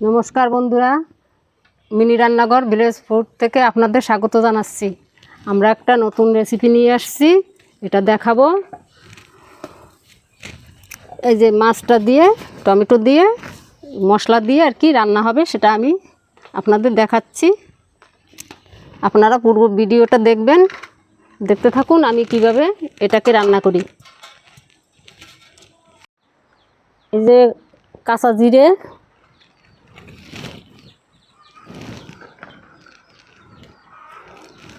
নমস্কার বন্ধুরা, মিনি রান্নাঘর ভিলেজ ফুড থেকে আপনাদের স্বাগত জানাচ্ছি। আমরা একটা নতুন রেসিপি নিয়ে আসছি, এটা দেখাবো। এই যে মাছটা দিয়ে টমেটো দিয়ে মশলা দিয়ে আর কি রান্না হবে, সেটা আমি আপনাদের দেখাচ্ছি। আপনারা পূর্ব ভিডিওটা দেখবেন, দেখতে থাকুন আমি কিভাবে এটাকে রান্না করি। এই যে কাঁচা জিরে,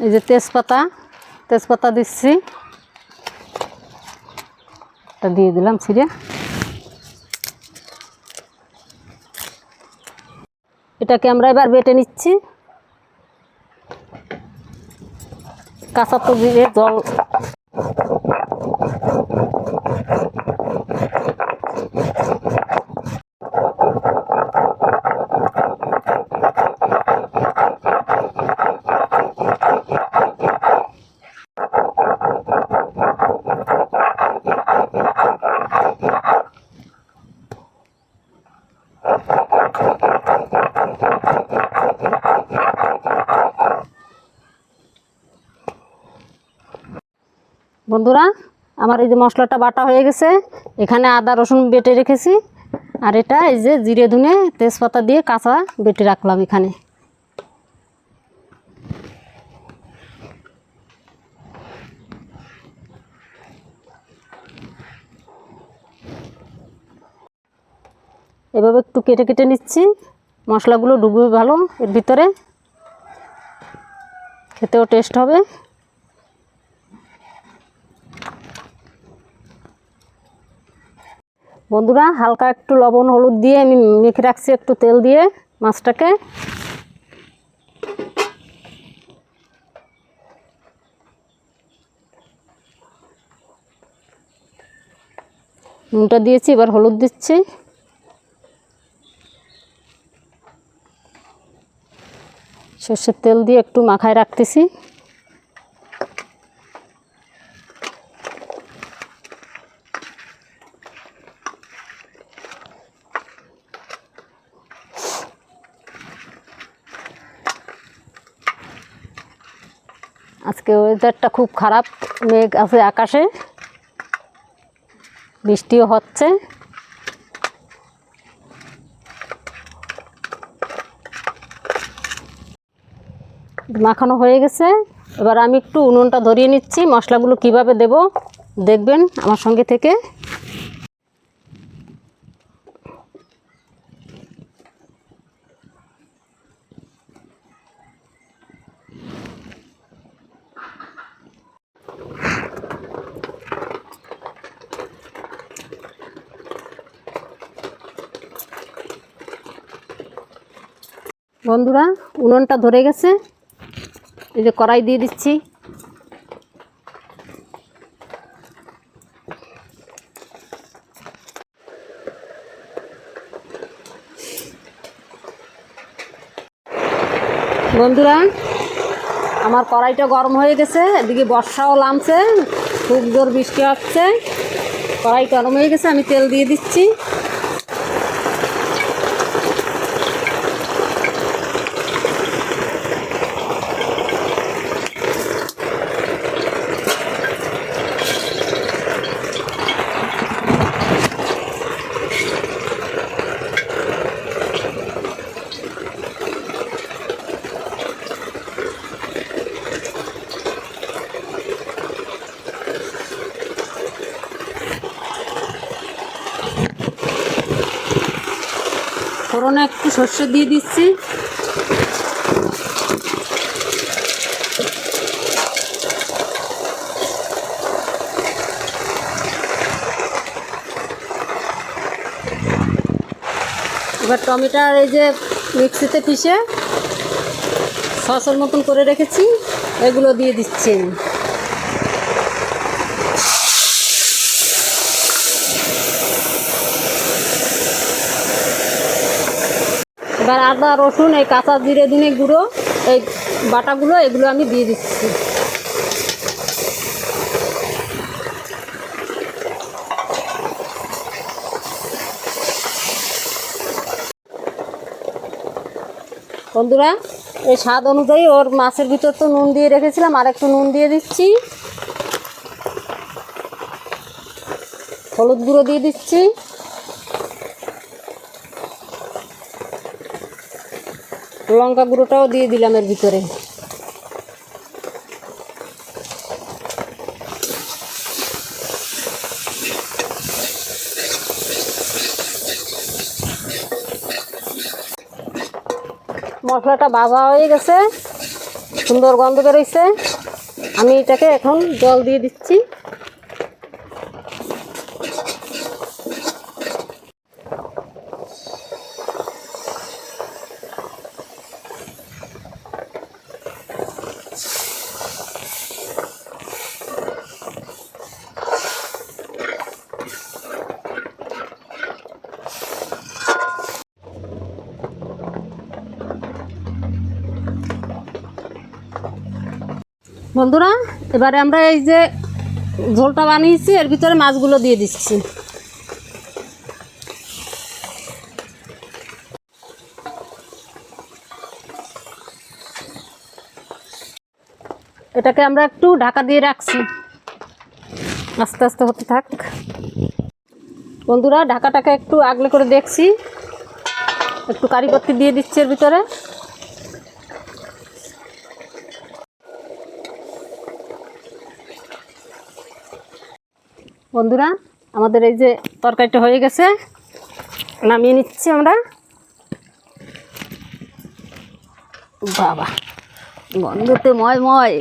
এই যে তেজপাতা দিচ্ছি, এটা দিয়ে দিলাম ছিঁড়ে। এটাকে আমরা এবার বেটে নিচ্ছি। কাঁচা তো জিরে জল বন্ধুরা, আমার এই যে মশলাটা বাটা হয়ে গেছে, এখানে আদা রসুন বেটে রেখেছি, আর এটা এই যে জিরে ধনে তেজপাতা দিয়ে কাঁচা বেটে রাখলাম এখানে। এভাবে একটু কেটে কেটে নিচ্ছি, মশলাগুলো ডুববে ভালো এর ভিতরে, খেতেও টেস্ট হবে। বন্ধুরা, হালকা একটু লবণ হলুদ দিয়ে আমি মেখে রাখছি, একটু তেল দিয়ে মাছটাকে। নুনটা দিয়েছি, এবার হলুদ দিচ্ছি। সর্ষের তেল দিয়ে একটু মাখায় রাখতেছি। আজকে ওয়েদারটা খুব খারাপ, মেঘ আছে আকাশে, বৃষ্টিও হচ্ছে। মাখানো হয়ে গেছে, এবার আমি একটু উনুনটা ধরিয়ে নিচ্ছি। মশলাগুলো কিভাবে দেব দেখবেন আমার সঙ্গে থেকে। বন্ধুরা, উনুনটা ধরে গেছে, এই যে কড়াই দিয়ে দিচ্ছি। বন্ধুরা, আমার কড়াইটা গরম হয়ে গেছে, এদিকে বর্ষাও নামছে, খুব জোর বৃষ্টি হচ্ছে। কড়াই গরম হয়ে গেছে, আমি তেল দিয়ে দিচ্ছি। ফোড়নে একটু সর্ষে দিয়ে দিচ্ছি। এবার টমেটো এই যে মিক্সিতে পিষে সসের মতন করে রেখেছি, এগুলো দিয়ে দিচ্ছি। এবার আদা রসুন এই কাঁচা জিরে ধনে গুঁড়ো এই বাটাগুলো এগুলো আমি দিয়ে দিচ্ছি। বন্ধুরা এই স্বাদ অনুযায়ী ওর মাছের ভিতর তো নুন দিয়ে রেখেছিলাম, আর একটু নুন দিয়ে দিচ্ছি, হলুদ গুঁড়ো দিয়ে দিচ্ছি, লঙ্কা গুঁড়োটাও দিয়ে দিলাম এর ভিতরে। মশলাটা ভাজা হয়ে গেছে, সুন্দর গন্ধ বেরোইছে। আমি এটাকে এখন জল দিয়ে দিচ্ছি। বন্ধুরা এবারে আমরা এই যে ঝোলটা বানিয়েছি এর ভিতরে মাছগুলো দিয়ে দিচ্ছি। এটাকে আমরা একটু ঢাকা দিয়ে রাখছি, আস্তে আস্তে হতে থাক। বন্ধুরা ঢাকাটাকে একটু আগলে করে দেখছি, একটু কারিপাতি দিয়ে দিচ্ছি এর ভিতরে। বন্ধুরা আমাদের এই যে তরকারিটা হয়ে গেছে, নামিয়ে নিচ্ছি আমরা। বাবা গন্ধতে ময় ময়।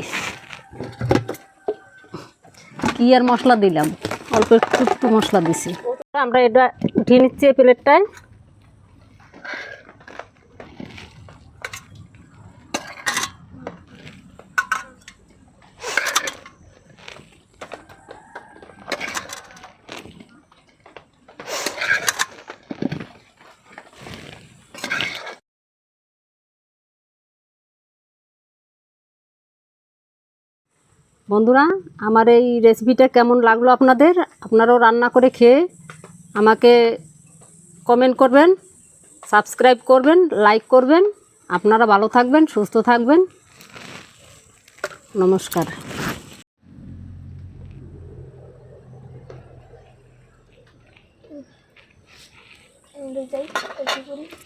কি আর মশলা দিলাম, অল্প একটু একটু মশলা দিছি। আমরা এটা উঠিয়ে নিচ্ছি এই প্লেটটায়। বন্ধুরা আমার এই রেসিপিটা কেমন লাগলো আপনাদের, আপনারাও রান্না করে খেয়ে আমাকে কমেন্ট করবেন, সাবস্ক্রাইব করবেন, লাইক করবেন। আপনারা ভালো থাকবেন, সুস্থ থাকবেন। নমস্কার।